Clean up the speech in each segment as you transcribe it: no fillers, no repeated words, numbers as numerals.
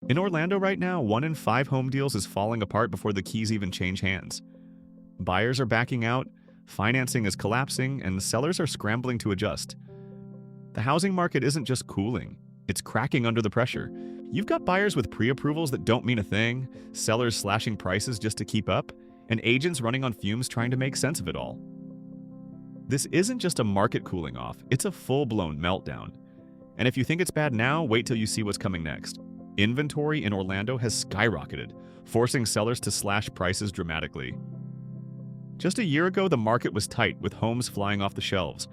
In Orlando right now, 1 in 5 home deals is falling apart before the keys even change hands. Buyers are backing out, financing is collapsing, and sellers are scrambling to adjust. The housing market isn't just cooling, it's cracking under the pressure. You've got buyers with pre-approvals that don't mean a thing, sellers slashing prices just to keep up, and agents running on fumes trying to make sense of it all. This isn't just a market cooling off, it's a full-blown meltdown. And if you think it's bad now, wait till you see what's coming next. Inventory in Orlando has skyrocketed, forcing sellers to slash prices dramatically. Just a year ago, the market was tight with homes flying off the shelves.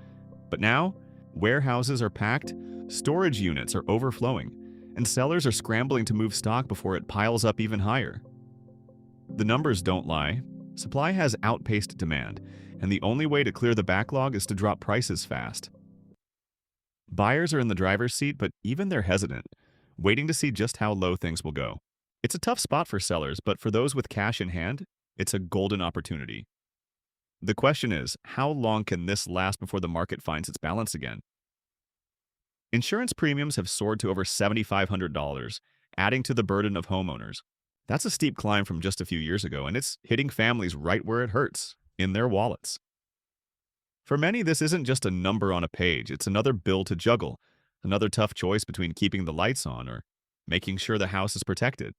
But now, warehouses are packed, storage units are overflowing, and sellers are scrambling to move stock before it piles up even higher. The numbers don't lie. Supply has outpaced demand, and the only way to clear the backlog is to drop prices fast. Buyers are in the driver's seat, but even they're hesitant, waiting to see just how low things will go. It's a tough spot for sellers, but for those with cash in hand, it's a golden opportunity. The question is, how long can this last before the market finds its balance again? Insurance premiums have soared to over $7,500, adding to the burden of homeowners. That's a steep climb from just a few years ago, and it's hitting families right where it hurts, in their wallets. For many, this isn't just a number on a page, it's another bill to juggle, another tough choice between keeping the lights on or making sure the house is protected.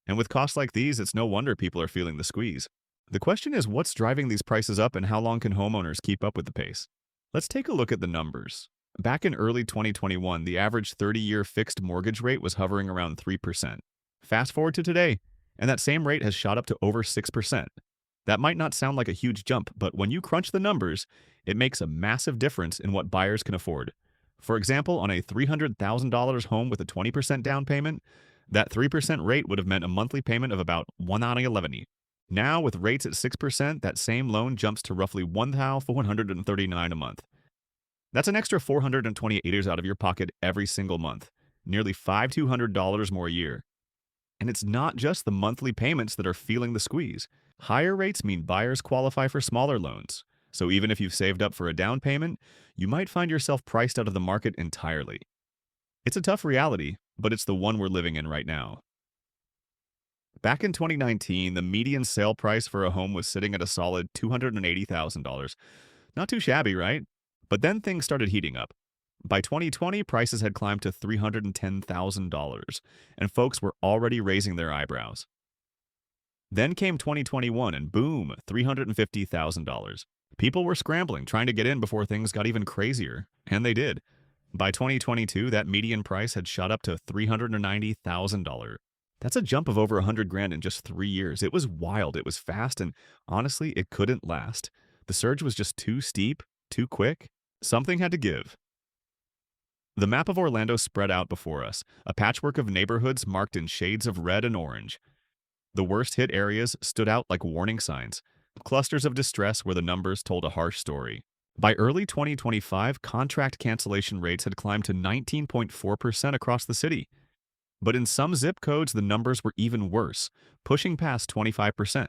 And with costs like these, it's no wonder people are feeling the squeeze. The question is, what's driving these prices up and how long can homeowners keep up with the pace? Let's take a look at the numbers. Back in early 2021, the average 30-year fixed mortgage rate was hovering around 3%. Fast forward to today, and that same rate has shot up to over 6%. That might not sound like a huge jump, but when you crunch the numbers, it makes a massive difference in what buyers can afford. For example, on a $300,000 home with a 20% down payment, that 3% rate would have meant a monthly payment of about $111. Now, with rates at 6%, that same loan jumps to roughly $1,439 a month. That's an extra $428 out of your pocket every single month, nearly $5,200 more a year. And it's not just the monthly payments that are feeling the squeeze. Higher rates mean buyers qualify for smaller loans. So even if you've saved up for a down payment, you might find yourself priced out of the market entirely. It's a tough reality, but it's the one we're living in right now. Back in 2019, the median sale price for a home was sitting at a solid $280,000. Not too shabby, right? But then things started heating up. By 2020, prices had climbed to $310,000, and folks were already raising their eyebrows. Then came 2021, and boom, $350,000. People were scrambling, trying to get in before things got even crazier, and they did. By 2022, that median price had shot up to $390,000. That's a jump of over $100,000 in just 3 years. It was wild, it was fast, and honestly, it couldn't last. The surge was just too steep, too quick. Something had to give. The map of Orlando spread out before us, a patchwork of neighborhoods marked in shades of red and orange. The worst-hit areas stood out like warning signs, clusters of distress where the numbers told a harsh story. By early 2025, contract cancellation rates had climbed to 19.4% across the city. But in some zip codes, the numbers were even worse, pushing past 25%.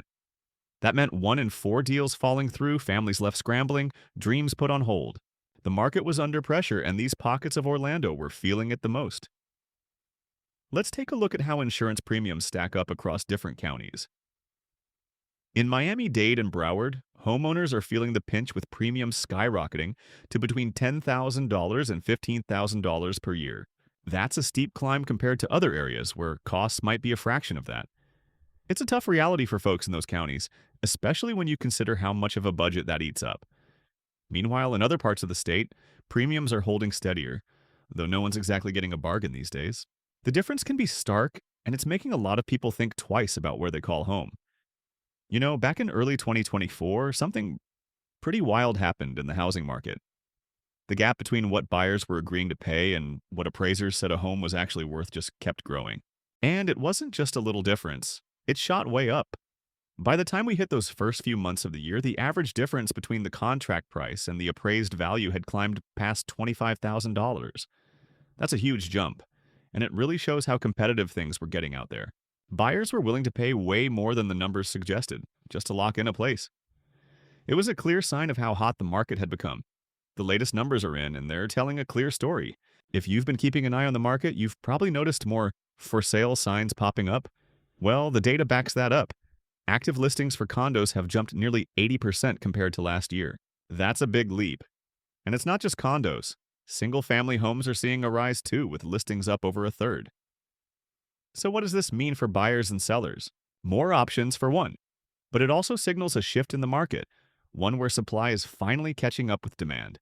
That meant 1 in 4 deals falling through, families left scrambling, dreams put on hold. The market was under pressure, and these pockets of Orlando were feeling it the most. Let's take a look at how insurance premiums stack up across different counties. In Miami-Dade and Broward, homeowners are feeling the pinch with premiums skyrocketing to between $10,000 and $15,000 per year. That's a steep climb compared to other areas where costs might be a fraction of that. It's a tough reality for folks in those counties, especially when you consider how much of a budget that eats up. Meanwhile, in other parts of the state, premiums are holding steadier, though no one's exactly getting a bargain these days. The difference can be stark, and it's making a lot of people think twice about where they call home. You know, back in early 2024, something pretty wild happened in the housing market. The gap between what buyers were agreeing to pay and what appraisers said a home was actually worth just kept growing. And it wasn't just a little difference. It shot way up. By the time we hit those first few months of the year, the average difference between the contract price and the appraised value had climbed past $25,000. That's a huge jump, and it really shows how competitive things were getting out there. Buyers were willing to pay way more than the numbers suggested, just to lock in a place. It was a clear sign of how hot the market had become. The latest numbers are in, and they're telling a clear story. If you've been keeping an eye on the market, you've probably noticed more For sale signs popping up? Well, the data backs that up. Active listings for condos have jumped nearly 80% compared to last year. That's a big leap. And it's not just condos. Single-family homes are seeing a rise too, with listings up over a third. So what does this mean for buyers and sellers? More options for one. But it also signals a shift in the market, one where supply is finally catching up with demand.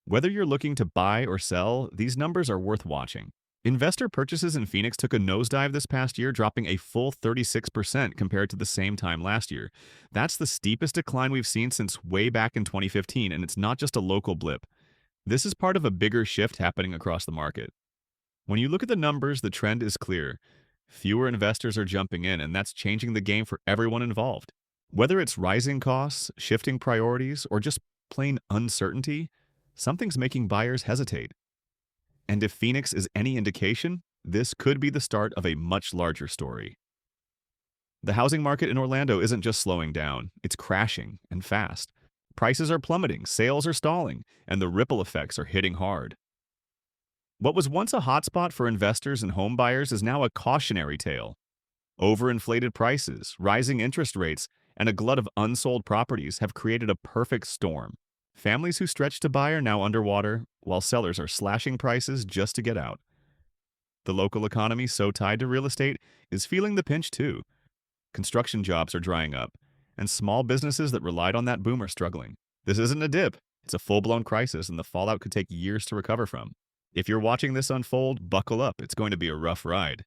Whether you're looking to buy or sell, these numbers are worth watching. Investor purchases in Phoenix took a nosedive this past year, dropping a full 36% compared to the same time last year. That's the steepest decline we've seen since way back in 2015, and it's not just a local blip. This is part of a bigger shift happening across the market. When you look at the numbers, the trend is clear. Fewer investors are jumping in, and that's changing the game for everyone involved. Whether it's rising costs, shifting priorities, or just plain uncertainty, something's making buyers hesitate. And if Phoenix is any indication, this could be the start of a much larger story. The housing market in Orlando isn't just slowing down, it's crashing, and fast. Prices are plummeting, sales are stalling, and the ripple effects are hitting hard. What was once a hotspot for investors and home buyers is now a cautionary tale. Overinflated prices, rising interest rates, and a glut of unsold properties have created a perfect storm. Families who stretched to buy are now underwater, while sellers are slashing prices just to get out. The local economy, so tied to real estate, is feeling the pinch too. Construction jobs are drying up, and small businesses that relied on that boom are struggling. This isn't a dip, it's a full-blown crisis, and the fallout could take years to recover from. If you're watching this unfold, buckle up, it's going to be a rough ride.